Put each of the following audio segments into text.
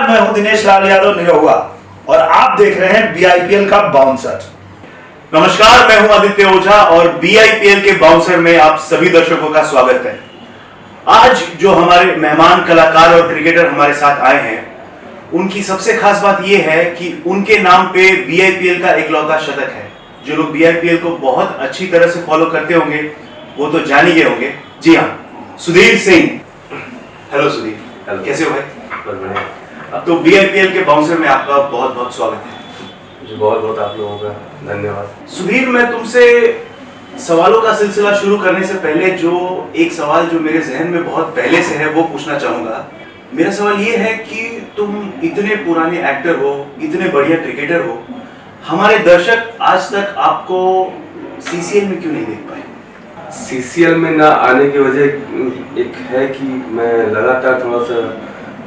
नमस्कार, मैं हूं दिनेश लाल यादव निरहुआ और आप देख रहे हैं बीआईपीएल का बाउंसर। नमस्कार, मैं हूं आदित्य ओझा और बीआईपीएल के बाउंसर में आप सभी दर्शकों का स्वागत है। आज जो हमारे मेहमान कलाकार और क्रिकेटर हमारे साथ आए हैं, उनकी सबसे खास बात यह है कि उनके नाम पे बीआईपीएल का इकलौता शतक है। जो लोग बीआईपीएल को बहुत अच्छी तरह से फॉलो करते होंगे वो तो जान ही गए होंगे। जी हाँ, सुधीर सिंह। हेलो सुधीर, कैसे हो भाई? बहुत बढ़िया। तो बीआईपीएल के बाउंसर में आपका बहुत बहुत स्वागत है। जी बहुत बहुत आप लोगों का धन्यवाद। सुधीर, मैं तुमसे सवालों का सिलसिला शुरू करने से पहले जो एक सवाल जो मेरे जहन में बहुत पहले से है वो पूछना चाहूंगा। मेरा सवाल ये है कि तुम इतने पुराने एक्टर हो, इतने बढ़िया क्रिकेटर हो, हमारे दर्शक आज तक आपको सीसीएल में क्यों नहीं देख पाए? सीसीएल में ना आने की वजह एक है कि मैं लगातार थोड़ा सा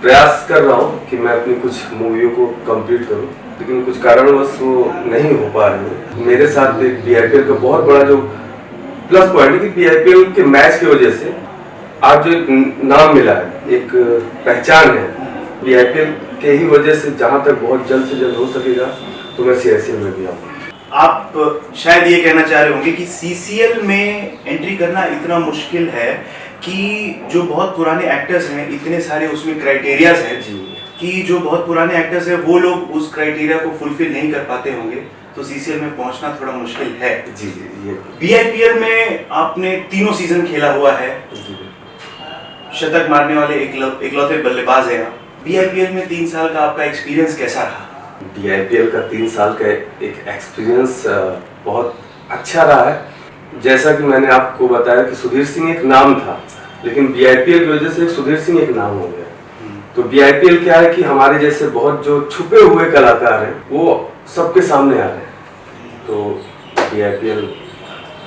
प्रयास कर रहा हूँ कि मैं अपनी कुछ मूवियों को कंप्लीट करूँ, लेकिन कुछ कारणवश वो नहीं हो पा रही है। मेरे साथ एक बीआईपीएल का बहुत बड़ा जो प्लस पॉइंट है कि बीआईपीएल के मैच की वजह से आज जो एक नाम मिला है, एक पहचान है बीआईपीएल के ही वजह से, जहाँ तक बहुत जल्द से जल्द हो सकेगा तो मैं सीएसएल में भी आऊँगा। आप शायद ये कहना चाह रहे होंगे कि सीसीएल में एंट्री करना इतना मुश्किल है कि जो बहुत पुराने एक्टर्स हैं, इतने सारे उसमें क्राइटेरियाज हैं कि जो बहुत पुराने एक्टर्स हैं वो लोग उस क्राइटेरिया को फुलफिल नहीं कर पाते होंगे, तो सीसीएल में पहुंचना थोड़ा मुश्किल है। जी ये बीआईपीएल में आपने तीनों सीजन खेला हुआ है, शतक मारने वाले इकलौते बल्लेबाज हैं। बीआईपीएल में 3 साल का आपका एक्सपीरियंस कैसा रहा? बीआईपीएल का 3 साल का एक एक्सपीरियंस बहुत अच्छा रहा है। जैसा कि मैंने आपको बताया कि सुधीर सिंह एक नाम था, लेकिन बीआईपीएल की वजह से सुधीर सिंह एक नाम हो गया। तो बीआईपीएल क्या है कि हमारे जैसे बहुत जो छुपे हुए कलाकार हैं वो सबके सामने आ रहे हैं। तो बीआईपीएल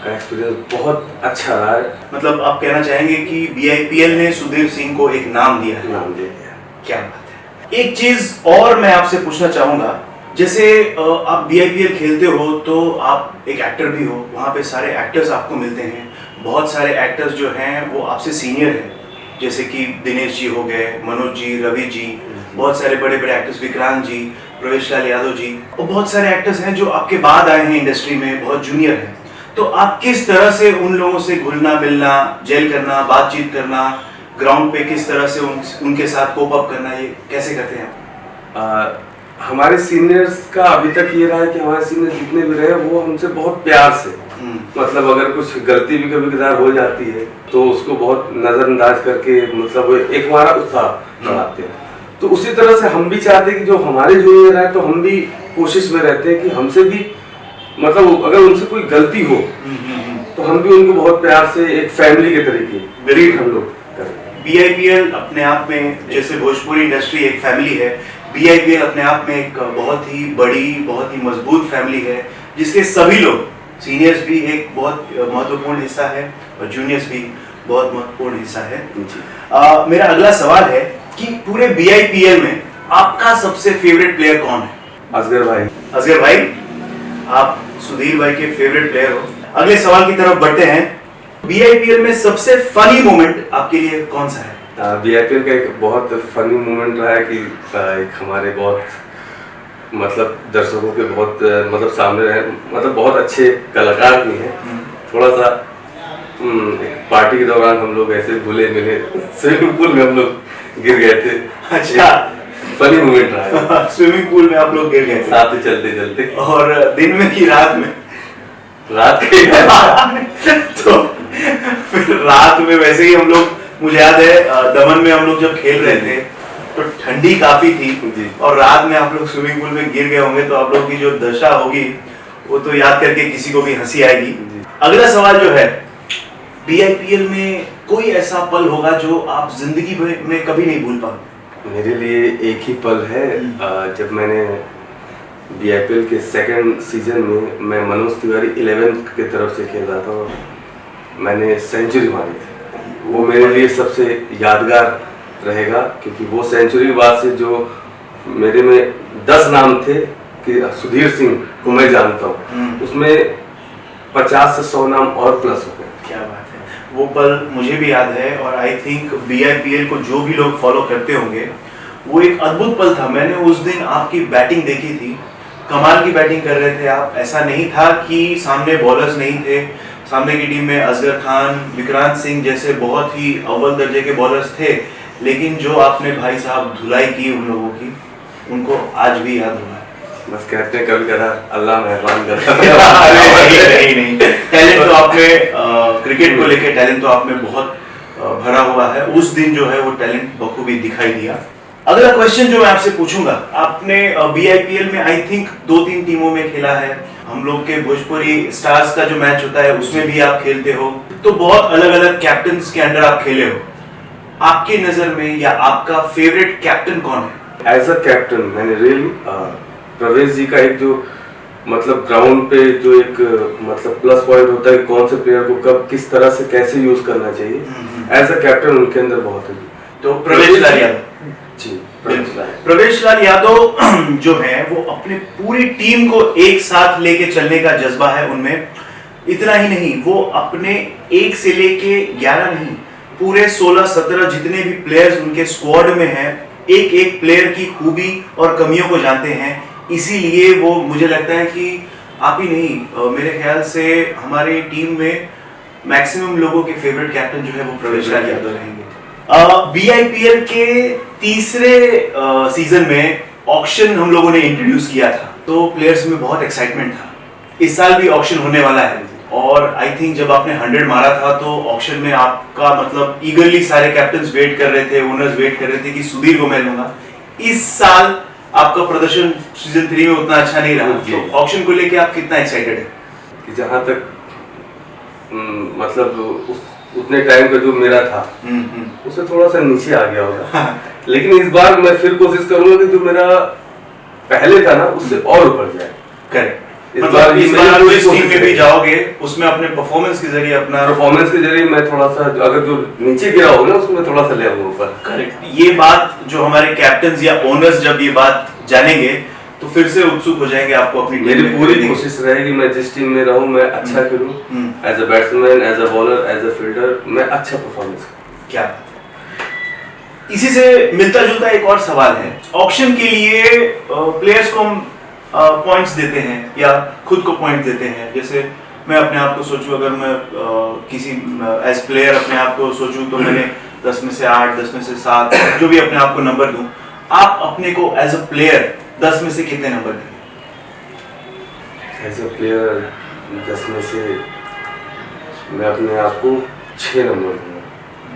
का एक्सपीरियंस बहुत अच्छा रहा है। मतलब आप कहना चाहेंगे कि बीआईपीएल ने सुधीर सिंह को एक नाम दिया है? नाम दे दिया। क्या बात है। एक चीज और मैं आपसे पूछना चाहूंगा, जैसे आप बीआईपीएल खेलते हो तो आप एक एक्टर भी हो, वहाँ पे सारे एक्टर्स आपको मिलते हैं। बहुत सारे एक्टर्स जो हैं वो आपसे सीनियर हैं, जैसे कि दिनेश जी हो गए, मनोज जी, रवि जी, बहुत सारे बड़े बड़े एक्टर्स, विक्रांत जी, प्रवेश लाल यादव जी, और बहुत सारे एक्टर्स हैं जो आपके बाद आए हैं इंडस्ट्री में, बहुत जूनियर हैं। तो आप किस तरह से उन लोगों से घुलना मिलना, जेल करना, बातचीत करना, ग्राउंड पे किस तरह से उनके साथ कोप अप करना, ये कैसे करते हैं? हमारे सीनियर्स का अभी तक ये रहा है कि हमारे सीनियर्स जितने भी रहे वो हमसे बहुत प्यार से, मतलब अगर कुछ गलती भी कभी कदार हो जाती है तो उसको बहुत नजरअंदाज करके मतलब एक हमारा उत्साह बढ़ाते हैं। तो उसी तरह से हम भी चाहते हैं कि जो हमारे जूनियर है तो हम भी कोशिश में रहते हैं कि हमसे भी मतलब अगर उनसे कोई गलती हो तो हम भी उनको बहुत प्यार से एक फैमिली के तरीके ट्रीट हम लोग करें। बीआईपीएल अपने आप में, जैसे भोजपुरी इंडस्ट्री एक फैमिली है, बीआईपीएल अपने आप में एक बहुत ही बड़ी, बहुत ही मजबूत फैमिली है, जिसके सभी लोग, सीनियर्स भी एक बहुत महत्वपूर्ण हिस्सा है और जूनियर्स भी बहुत महत्वपूर्ण हिस्सा है। मेरा अगला सवाल है कि पूरे बीआईपीएल में आपका सबसे फेवरेट प्लेयर कौन है? असगर भाई। असगर भाई, आप सुधीर भाई के फेवरेट प्लेयर हो। अगले सवाल की तरफ बढ़ते हैं। बीआईपीएल में सबसे फनी मोमेंट आपके लिए कौन सा है? बीआईपीएल का एक बहुत फनी मोमेंट रहा है कि एक हमारे बहुत मतलब दर्शकों के बहुत मतलब सामने रहे, मतलब बहुत अच्छे कलाकार भी हैं। थोड़ा सा एक पार्टी के दौरान हम लोग ऐसे घुले मिले, स्विमिंग पूल में हम लोग गिर गए थे। अच्छा, फनी मोमेंट रहा है। स्विमिंग पूल में आप लोग गिर गए साथ ही चलते चलते। और दिन में कि रात में? रात के तो फिर रात में वैसे ही हम लोग, मुझे याद है दमन में हम लोग जब खेल रहे थे तो ठंडी काफी थी और रात में आप लोग स्विमिंग पूल में गिर गए होंगे, तो आप लोग की जो दशा होगी वो तो याद करके किसी को भी हंसी आएगी। अगला सवाल जो है, बीआईपीएल में कोई ऐसा पल होगा जो आप जिंदगी में कभी नहीं भूल पाओगे? मेरे लिए एक ही पल है, जब मैंने बीआईपीएल के सेकंड सीजन में मैं मनोज तिवारी 11 की तरफ से खेल रहा था और मैंने सेंचुरी मारी थी। वो मेरे लिए सबसे यादगार रहेगा, क्योंकि वो सेंचुरी के बाद से जो मेरे में 10 नाम थे कि सुधीर सिंह को मैं जानता हूँ, उसमें 50 से 100 नाम और प्लस हो गए। क्या बात है, वो पल मुझे भी याद है और आई थिंक बीआईपीएल को जो भी लोग फॉलो करते होंगे वो एक अद्भुत पल था। मैंने उस दिन आपकी बैटिंग देखी थी, कमाल की बैटिंग कर रहे थे आप। ऐसा नहीं था कि सामने बॉलर्स नहीं थे। सामने की टीम में असगर खान, विक्रांत सिंह जैसे बहुत ही अव्वल दर्जे के बॉलर्स थे, लेकिन जो आपने भाई साहब धुलाई की उन लोगों की, उनको आज भी याद हुआ है। बस कहते हैं कभी कदा अल्लाह मेहरबान करता नहीं, टैलेंट तो आप में, क्रिकेट को लेके टैलेंट तो आप में बहुत भरा हुआ है। उस दिन जो है वो टैलेंट बखूबी दिखाई दिया। अगला क्वेश्चन जो मैं आपसे पूछूंगा, आपने BIPL में आई थिंक 2-3 टीमों में खेला है। हम लोग के भोजपुरी स्टार्स का जो मैच होता है उसमें भी आप खेलते हो, तो बहुत अलग अलग कैप्टन्स के अंडर आप खेले हो। आपकी नजर में या आपका फेवरेट कैप्टन कौन है? एज अ कैप्टन मैंने रियली प्रवेश जी का एक जो मतलब ग्राउंड पे जो एक मतलब प्लस पॉइंट होता है, कौन से प्लेयर को कब किस तरह से कैसे यूज करना चाहिए, एज अ कैप्टन उनके अंदर बहुत है। तो प्रवेश लाल यादव जी, प्रवेश लाल यादव जो है वो अपने पूरी टीम को एक साथ लेके चलने का जज्बा है उनमें। इतना ही नहीं, वो अपने 1 से लेके 11 नहीं, पूरे 16-17 जितने भी प्लेयर्स उनके स्क्वाड में हैं, एक एक प्लेयर की खूबी और कमियों को जानते हैं। इसीलिए वो, मुझे लगता है कि आप ही नहीं, मेरे ख्याल से हमारी टीम में मैक्सिमम लोगों के फेवरेट कैप्टन जो है वो प्रवेश लाल यादव रहेंगे। BIPL के तीसरे सीजन में ऑक्शन हम लोगों ने इंट्रोड्यूस किया था, तो प्लेयर्स में बहुत एक्साइटमेंट था। इस साल भी ऑक्शन होने वाला है, और आई थिंक जब आपने 100 मारा था तो ऑक्शन में आपका मतलब ईगरली सारे कैप्टन्स वेट कर रहे थे, ओनर्स वेट कर रहे थे कि सुधीर को मैं लूंगा। इस साल आपका प्रदर्शन सीजन 3 में उतना अच्छा नहीं रहा, तो ऑक्शन को लेके आप कितना एक्साइटेड है? कि जहां तक मतलब उतने टाइम का जो मेरा था उससे थोड़ा सा नीचे आ गया होगा। लेकिन इस बार मैं फिर कोशिश करूंगा कि जो मेरा पहले था ना उससे और ऊपर जाए। करेक्ट। इस बार जिस टीम में भी जाओगे उसमें अपने परफॉर्मेंस के जरिए मैं थोड़ा सा अगर जो नीचे गिरा होगा उसमें थोड़ा सा ले आऊंगा ऊपर। करेक्ट। ये बात जो हमारे कैप्टन या ओनर्स जब ये बात जानेंगे तो फिर से उत्सुक हो जाएंगे आपको अपनी मेरी पूरी कोशिश रहेगी मैं जिस टीम में रहूं मैं अच्छा खेलूं, as a batsman, as a bowler, as a fielder मैं अच्छा परफॉर्मेंस करूं। क्या इसी से मिलता जुलता एक और सवाल है। ऑक्शन के लिए प्लेयर्स को हम पॉइंट्स देते हैं या खुद को पॉइंट देते हैं। जैसे मैं अपने आप को सोचूं, अगर मैं किसी एज प्लेयर अपने आप को सोचूं तो मैंने 10 में से 8, 10 में से 7 जो भी अपने आप को नंबर दूं। आप अपने को एज अ प्लेयर 10 में से कितने नंबर देंगे? एज अ प्लेयर 10 में से मैं अपने आप को 6 नंबर दूंगा।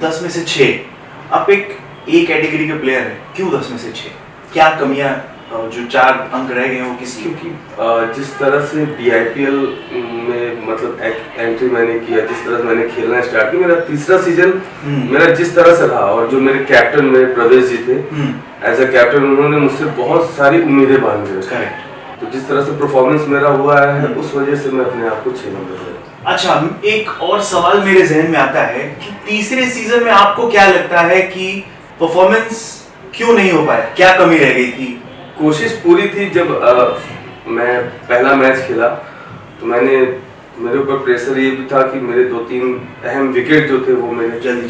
10 में से 6? आप एक A कैटेगरी के प्लेयर है, क्यों 10 में से 6? क्या कमियां जो 4 अंक रह गए हैं वो किसकी? क्योंकि जिस तरह से BIPL में मतलब एंट्री मैंने किया, जिस तरह से मैंने खेलना स्टार्ट किया, मेरा तीसरा सीजन मेरा जिस तरह से रहा, और जो मेरे कैप्टन मेरे प्रवेश जी थे एज अ कैप्टन, उन्होंने मुझसे बहुत सारी उम्मीदें बांध दी। करेक्ट। तो जिस तरह से परफॉर्मेंस मेरा हुआ है उस वजह से मैं अपने आप को 6 नंबर दूंगा। अच्छा, एक और सवाल मेरे जहन में आता है कि तीसरे सीजन में आपको क्या लगता है कि परफॉर्मेंस क्यों नहीं हो पाया, क्या कमी रह गई थी? कोशिश पूरी थी। जब मैं पहला मैच खेला तो मेरे ऊपर प्रेशर ये भी था कि मेरे 2-3 अहम विकेट जो थे वो मेरे जल्दी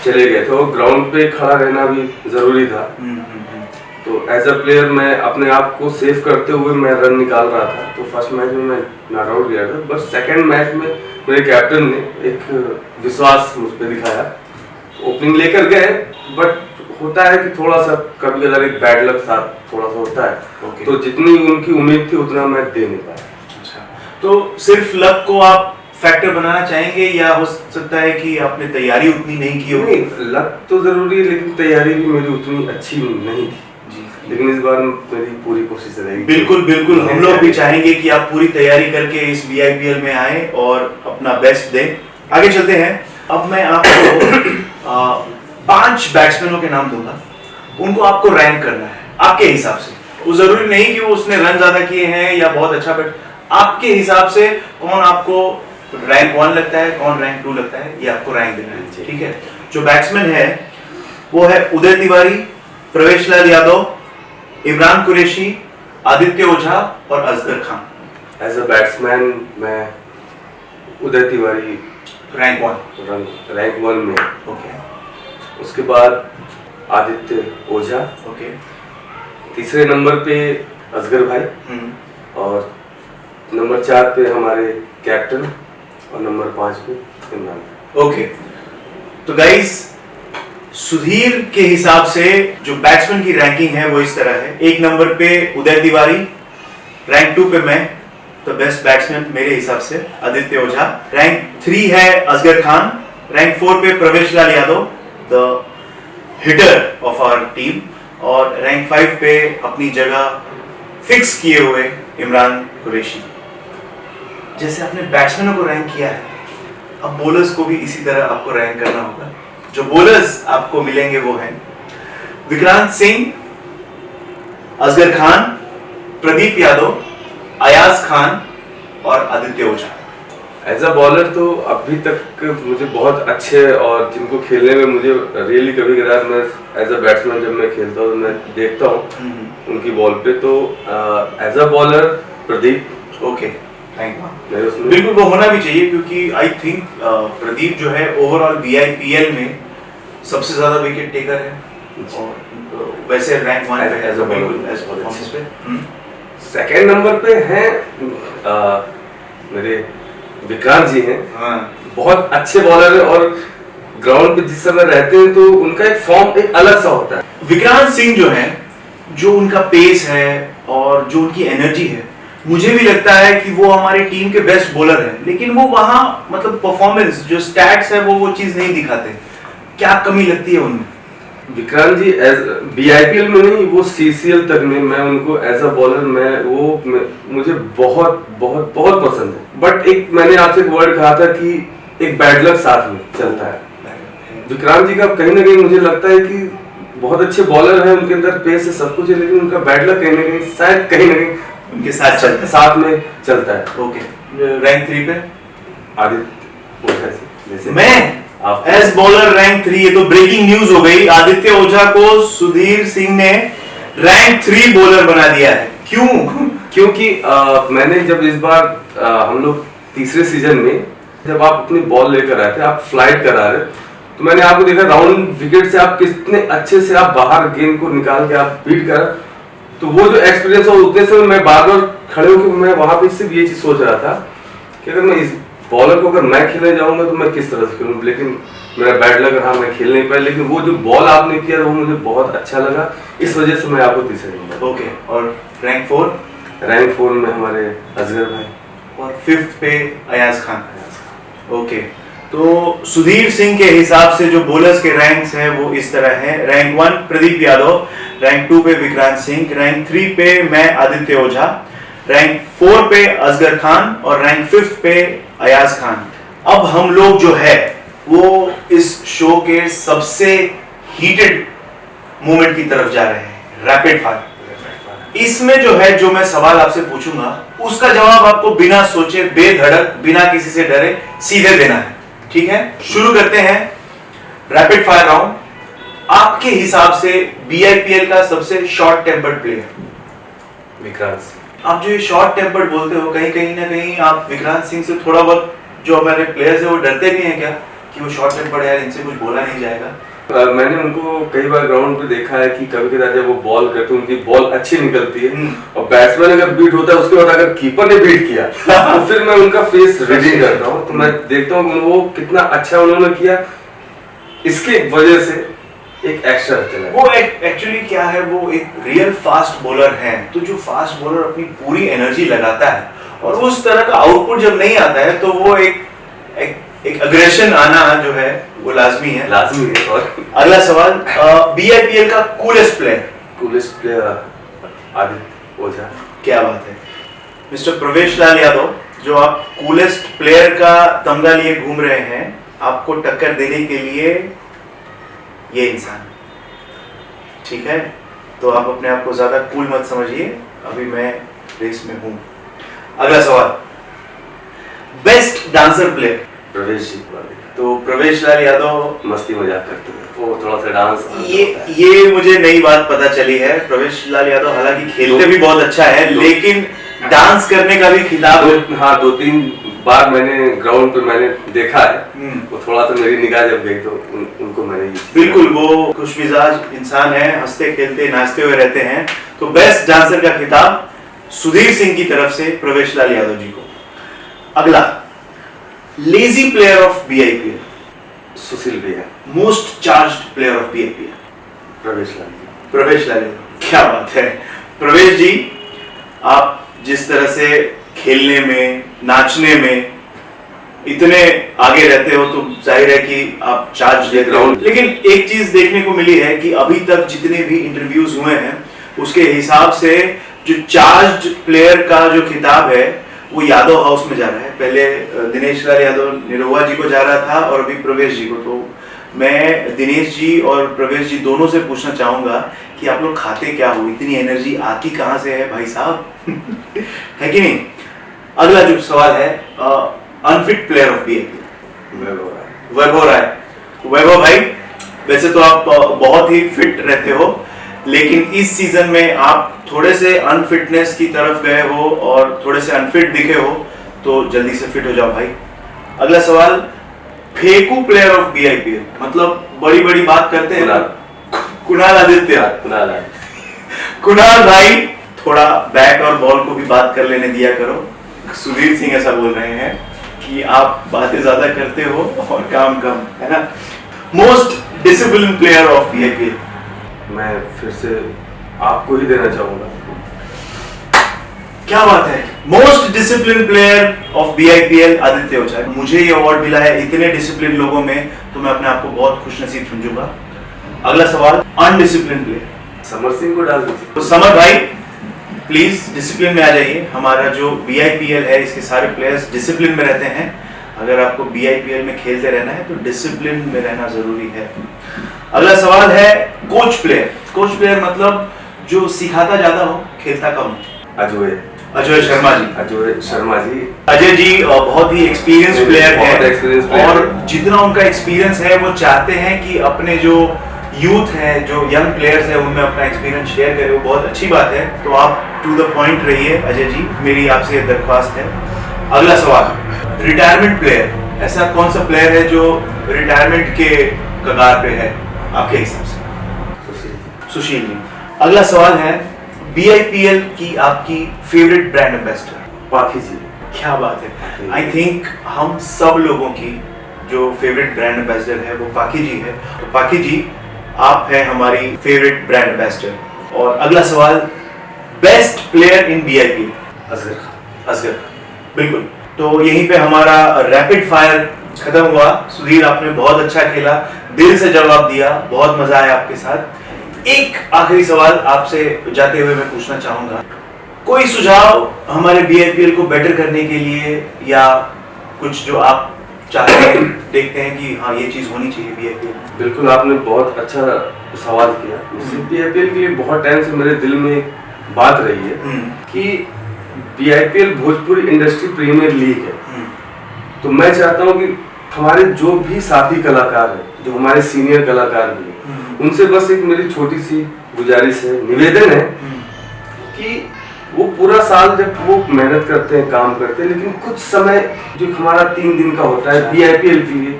चले गए थे, और ग्राउंड पे खड़ा रहना भी जरूरी था। तो एज अ प्लेयर मैं अपने आप को सेव करते हुए मैं रन निकाल रहा था। तो फर्स्ट मैच में मैं नॉट आउट गया था, बट सेकंड मैच में मेरे कैप्टन ने एक विश्वास मुझ पर दिखाया, ओपनिंग लेकर गए। बट होता है कि थोड़ा सा कभी अगर एक बैड लक साथ थोड़ा सा होता है। तो जितनी उनकी उम्मीद थी उतना मैं दे नहीं पाया। अच्छा, तो सिर्फ लक को आप फैक्टर बनाना चाहेंगे, या हो सकता है कि आपने तैयारी उतनी नहीं की होगी? लक तो जरूरी है, लेकिन तैयारी भी मेरी उतनी अच्छी नहीं थी जी। लेकिन इस बार मेरी पूरी कोशिश रहेगी। बिल्कुल बिल्कुल, हम लोग भी चाहेंगे कि आप पूरी तैयारी करके इस BIPL में आए और अपना बेस्ट दें। आगे चलते हैं। अब मैं आपको 5 बैट्समैनों के नाम दूंगा, उनको आपको रैंक करना है आपके हिसाब से। वो जरूरी नहीं कि वो उसने रन ज्यादा किए हैं या बहुत अच्छा, बट आपके हिसाब से कौन आपको रैंक 1 लगता है, कौन रैंक 2 लगता है, ये आपको रैंक देना है। ठीक है। जो बैट्समैन है वो है उदय तिवारी, प्रवेश लाल यादव, इमरान कुरैशी, आदित्य ओझा और Asgar Khan. As a batsman मैं उदय तिवारी रैंक 1 में। ओके। उसके बाद आदित्य ओझा। ओके। तीसरे नंबर पे असगर भाई, और नंबर 4 पे हमारे कैप्टन, और नंबर 5 पे इमरान। ओके, तो गाइस सुधीर के हिसाब से जो बैट्समैन की रैंकिंग है वो इस तरह है। 1 नंबर पे उदय तिवारी, रैंक 2 पे मैं, तो बेस्ट बैट्समैन मेरे हिसाब से आदित्य ओझा। रैंक 3 है असगर खान, रैंक 4 पे Pravesh Lal Yadav, the hitter of our team, और रैंक 5 पे अपनी जगह फिक्स किए हुए इमरान कुरैशी। जैसे आपने बैट्समैनों को रैंक किया है, अब बॉलर्स को भी इसी तरह आपको रैंक करना होगा। जो बॉलर्स आपको मिलेंगे वो हैं विक्रांत सिंह, असगर खान, प्रदीप यादव, अयाज खान और आदित्य ओझा। एज अ बॉलर तो अभी तक मुझे बहुत अच्छे, और जिनको खेलने में मुझे रियली कभी कभार मैं एज अ बैट्समैन जब मैं खेलता हूँ मैं देखता हूँ उनकी बॉल पे, तो as a bowler Pradeep. Okay, thank you. बिल्कुल वो होना भी चाहिए, क्योंकि आई थिंक प्रदीप जो है ओवरऑल बीआईपीएल में सबसे ज्यादा विकेट टेकर है, और वैसे रैंक 1 पे as a bowler as performance पे। सेकंड नंबर पे हैं मेरे विक्रांत जी हैं। हाँ, बहुत अच्छे बॉलर है, और ग्राउंड पे जिस समय रहते हैं तो उनका एक फॉर्म एक अलग सा होता है। विक्रांत सिंह जो है, जो उनका पेस है और जो उनकी एनर्जी है, मुझे भी लगता है कि वो हमारी टीम के बेस्ट बॉलर हैं, लेकिन वो वहां मतलब परफॉर्मेंस जो स्टैट्स है वो चीज नहीं दिखाते। क्या कमी लगती है उनमें? विक्रांत जी एज बीआईपीएल में नहीं, वो सीसीएल तक में मैं उनको एज अ बॉलर मुझे बहुत बहुत बहुत पसंद है। बट एक मैंने आपसे एक वर्ड कहा था कि एक बैड लक साथ में चलता है। विक्रांत जी का कहीं ना कहीं मुझे लगता है कि बहुत अच्छे बॉलर हैं, उनके अंदर पेस है, सब कुछ है, लेकिन उनका बैड लक कहीं ना कहीं शायद कहीं ना कहीं उनके साथ में चलता है। ओके, रैंक 3 पे आदित्य ओझा जी। जैसे मैं एज बॉलर रैंक 3, ये तो ब्रेकिंग न्यूज हो गई। आदित्य ओझा को सुधीर सिंह ने रैंक 3 बॉलर बना दिया है। क्यों? क्योंकि मैंने जब इस बार हम लोग तीसरे सीजन में जब आप अपनी बॉल लेकर आए थे, आप फ्लाइट करा रहे, तो मैंने आपको देखा राउंड विकेट से आप कितने अच्छे से आप बाहर गेंद को निकाल के आप बीट कर, तो वो जो एक्सपीरियंस और उतने समय मैं बार बार खड़े होकर मैं वहां पे सिर्फ ये चीज सोच रहा था कि अगर मैं इस बॉलर को अगर मैं खेलने जाऊंगा तो मैं किस तरह से खेलूं, लेकिन मेरा बैड लग रहा, मैं खेल नहीं पाया। लेकिन वो जो बॉल आपने किया वो मुझे बहुत अच्छा लगा, इस वजह से मैं आपको तीसरे नंबर। ओके, और रैंक 4? रैंक 4 में हमारे असगर भाई, और 5th पे अयाज खान। ओके, तो सुधीर सिंह के हिसाब से जो बॉलर्स के रैंक्स हैं वो इस तरह हैं। रैंक 1 प्रदीप यादव, रैंक 2 पे विक्रांत सिंह, रैंक 3 पे मैं आदित्य ओझा, रैंक 4 पे असगर खान, और रैंक 5th पे अयाज खान। अब हम लोग जो है वो इस शो के सबसे हीटेड मोमेंट की तरफ जा रहे हैं, रैपिड फायर। इसमें जो है, जो मैं सवाल आपसे पूछूंगा उसका जवाब आपको बिना सोचे, बेधड़क, बिना किसी से डरे सीधे देना है, ठीक है? शुरू करते हैं रैपिड फायर राउंड। आपके हिसाब से बीआईपीएल का सबसे शॉर्ट टेम्पर्ड प्लेयर? विक्रांत। आप जो ये शॉर्ट टेम्पर्ड बोलते हो, कहीं ना कहीं आप विक्रांत सिंह से थोड़ा बहुत, जो हमारे प्लेयर्स है वो डरते भी हैं क्या कि वो शॉर्ट टेम्पर्ड है यार, इनसे कुछ बोला नहीं जाएगा? मैंने उनको कई बार ग्राउंड पे देखा है कि कभी कभी जब वो बॉल करते हैं उनकी बॉल अच्छी निकलती है, और बैट्समैन अगर बीट होता है उसके बाद अगर कीपर ने बीट किया तो फिर मैं उनका फेस रीडिंग करता हूँ, तो मैं देखता हूँ कि वो कितना अच्छा उन्होंने किया, इसके वजह से एक एक्स्ट्रा चला। वो एक्चुअली क्या है, वो एक रियल फास्ट बॉलर है, तो जो फास्ट बॉलर अपनी पूरी एनर्जी लगाता है और उस तरह का आउटपुट जब नहीं आता है तो वो एक अग्रेशन आना जो है वो लाजमी है। और अगला सवाल, बीआईपीएल का कूलेस्ट प्लेयर? आदित्य ओझा। क्या बात है मिस्टर प्रवेश लाल यादव, जो आप कूलेस्ट प्लेयर का तमगा लिए घूम रहे हैं, आपको टक्कर देने के लिए ये इंसान, ठीक है? तो आप अपने आप को ज्यादा कूल मत समझिए, अभी मैं रेस में हूं। अगला सवाल, बेस्ट डांसर प्लेयर? प्रवेश जी। तो प्रवेश लाल यादव मस्ती मजाक करते हैं, वो थोड़ा सा डांस, ये मुझे नई बात पता चली है। प्रवेश लाल यादव हालांकि खेलते भी बहुत अच्छा है, लेकिन डांस करने का भी खिताब हाँ 2-3 बार मैंने ग्राउंड पे मैंने देखा है। वो थोड़ा तो मेरी निगाह जब गई तो उनको मैंने बिल्कुल, वो खुशमिजाज इंसान है, हंसते खेलते नाचते हुए रहते हैं। तो बेस्ट डांसर का खिताब सुधीर सिंह की तरफ से प्रवेश लाल यादव जी को। अगला, लेजी प्लेयर ऑफ बीआईपीएल, सुशील भैया। मोस्ट चार्ज्ड प्लेयर ऑफ बीआईपीएल, प्रवेश लाल। प्रवेश लाल यादव। क्या बात है प्रवेश जी, आप जिस तरह से खेलने में नाचने में इतने आगे रहते हो तो जाहिर है कि आप चार्ज लेते हो। लेकिन एक चीज देखने को मिली है कि अभी तक जितने भी इंटरव्यूज हुए हैं उसके हिसाब से जो चार्ज प्लेयर का जो खिताब है वो यादव हाउस में जा रहा है। पहले दिनेश लाल यादव निरहुआ जी को जा रहा था और अभी प्रवेश जी को। तो मैं दिनेश जी और प्रवेश जी दोनों से पूछना चाहूंगा कि आप लोग खाते क्या हो, इतनी एनर्जी आती कहां से है भाई साहब? है कि नहीं? अगला जो सवाल है, अनफिट प्लेयर ऑफ बीआईपीएल, वैभव राय। वैभव भाई, वैसे तो आप बहुत ही फिट रहते हो, लेकिन इस सीजन में आप थोड़े से अनफिटनेस की तरफ गए हो और थोड़े से अनफिट दिखे हो, तो जल्दी से फिट हो जाओ भाई। अगला सवाल, फेकू प्लेयर ऑफ बीआईपीएल, मतलब बड़ी बड़ी बात करते हैं। कुणाल आदित्य। कुणाल भाई, थोड़ा बैट और बॉल को भी बात कर लेने दिया करो। सुधीर सिंह ऐसा बोल रहे हैं कि आप बातें ज्यादा करते हो और काम कम, है ना? मोस्ट डिसिप्लिन प्लेयर ऑफ बीआईपीएल, मैं फिर से आपको ही देना चाहूंगा। क्या बात है, most discipline player of BIPL Aditya Ojha. मुझे ये अवार्ड मिला है इतने डिसिप्लिन लोगों में, तो मैं अपने आप को बहुत खुशनसीब समझूंगा। अगला सवाल, अनडिसिप्लिन प्लेयर, समर सिंह को डाल दीजिए। तो समर भाई प्लीज डिसिप्लिन में आ जाइए। हमारा जो बीआईपीएल है इसके सारे प्लेयर्स डिसिप्लिन में रहते हैं। अगर आपको बीआईपीएल में खेलते रहना है तो डिसिप्लिन में रहना जरूरी है। अगला सवाल है कोच प्लेयर। कोच प्लेयर मतलब जो सिखाता ज्यादा हो, खेलता कम। अजय शर्मा जी। अजय शर्मा जी। अजय जी बहुत ही एक्सपीरियंस प्लेयर है और जितना उनका एक्सपीरियंस है वो चाहते हैं कि अपने जो यूथ है, जो यंग प्लेयर्स है, उनमें अपना एक्सपीरियंस शेयर करें। वो बहुत अच्छी बात है। तो आप टू द पॉइंट रहिए अजय जी, मेरी आपसे दरख्वास्त है। अगला सवाल, रिटायरमेंट प्लेयर। ऐसा कौन सा प्लेयर है जो रिटायरमेंट के कगार पे है आपके हिसाब से? सुशील जी। अगला सवाल है, बीआईपीएल की आपकी फेवरेट ब्रांड एम्बेसडर? पाखी जी। क्या बात है, आई थिंक हम सब लोगों की जो फेवरेट ब्रांड एम्बेसडर है वो पाखी जी है। तो पाखी जी, आप है हमारी फेवरेट ब्रांड एम्बेसडर। और अगला सवाल, बेस्ट प्लेयर इन बीआईपीएल? असगर। बिल्कुल। तो यहीं पे हमारा रैपिड फायर खत्म हुआ। सुधीर, आपने बहुत अच्छा खेला, दिल से जवाब दिया, बहुत मजा आया आपके साथ। एक आखिरी सवाल आपसे जाते हुए मैं पूछना चाहूंगा, कोई सुझाव हमारे बीआईपीएल को बेटर करने के लिए, या कुछ जो आप चाहते हैं, देखते हैं कि हाँ ये चीज होनी चाहिए बीआईपीएल? बिल्कुल, आपने बहुत अच्छा सवाल किया। बीआईपीएल के लिए बहुत टाइम से मेरे दिल में एक बात रही है कि बीआईपीएल भोजपुरी इंडस्ट्री प्रीमियर लीग है। तो मैं चाहता हूँ कि हमारे जो भी साथी कलाकार हैं, जो हमारे सीनियर कलाकार भी हैं, उनसे बस एक मेरी छोटी सी गुजारिश है, निवेदन है कि वो पूरा साल जब वो मेहनत करते हैं, काम करते हैं, लेकिन कुछ समय जो हमारा 3 दिन का होता है बीआईपीएल के लिए,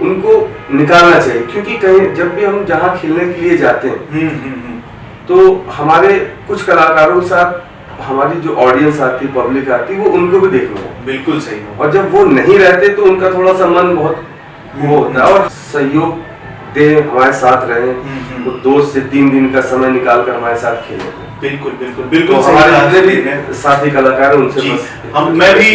उनको निकालना चाहिए। क्योंकि कहीं जब भी हम जहाँ खेलने के लिए जाते हैं तो हमारे कुछ कलाकारों के साथ हमारी जो ऑडियंस आती है, पब्लिक आती है, वो उनको भी देखना है। बिल्कुल सही। और जब वो नहीं रहते तो उनका थोड़ा सा मन बहुत वो होता है। और सहयोग दे, हमारे साथ रहे, वो 2 से 3 दिन का समय निकाल कर हमारे साथ खेले। बिल्कुल बिल्कुल बिल्कुल। तो हमारे जितने भी साथी कलाकार हैं उनसे बस मैं भी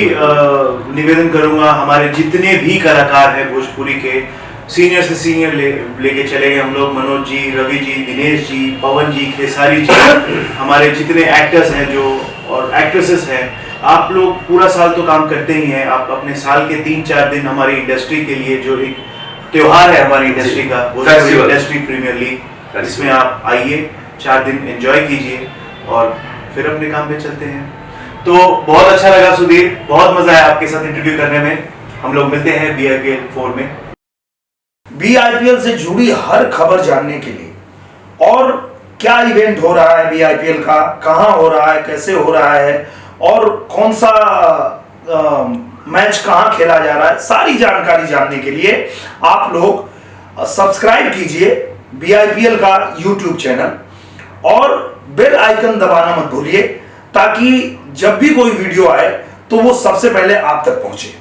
निवेदन करूंगा, हमारे जितने भी कलाकार हैं भोजपुरी के, सीनियर से सीनियर लेके चले गए हम लोग, मनोज जी, रवि जी, दिनेश जी, पवन जी, खेसारी जी, हमारे जितने एक्टर्स हैं जो और एक्ट्रेसेस हैं, आप लोग पूरा साल तो काम करते ही हैं। आप अपने साल के 3-4 दिन हमारी इंडस्ट्री के लिए, जो एक त्योहार है हमारी इंडस्ट्री का, भोजपुरी इंडस्ट्री प्रीमियर लीग, इसमें आप आइए, 4 दिन एंजॉय कीजिए और फिर अपने काम पे चलते हैं। तो बहुत अच्छा लगा सुधीर, बहुत मजा आया आपके साथ इंटरव्यू करने में। हम लोग मिलते हैं बीआईपीएल 4 में। बीआईपीएल से जुड़ी हर खबर जानने के लिए और क्या इवेंट हो रहा है बीआईपीएल का, कहां हो रहा है, कैसे हो रहा है, और कौन सा मैच कहां खेला जा रहा है, सारी जानकारी जानने के लिए आप लोग सब्सक्राइब कीजिए BIPL का YouTube चैनल और बेल आइकन दबाना मत भूलिए, ताकि जब भी कोई वीडियो आए तो वो सबसे पहले आप तक पहुंचे।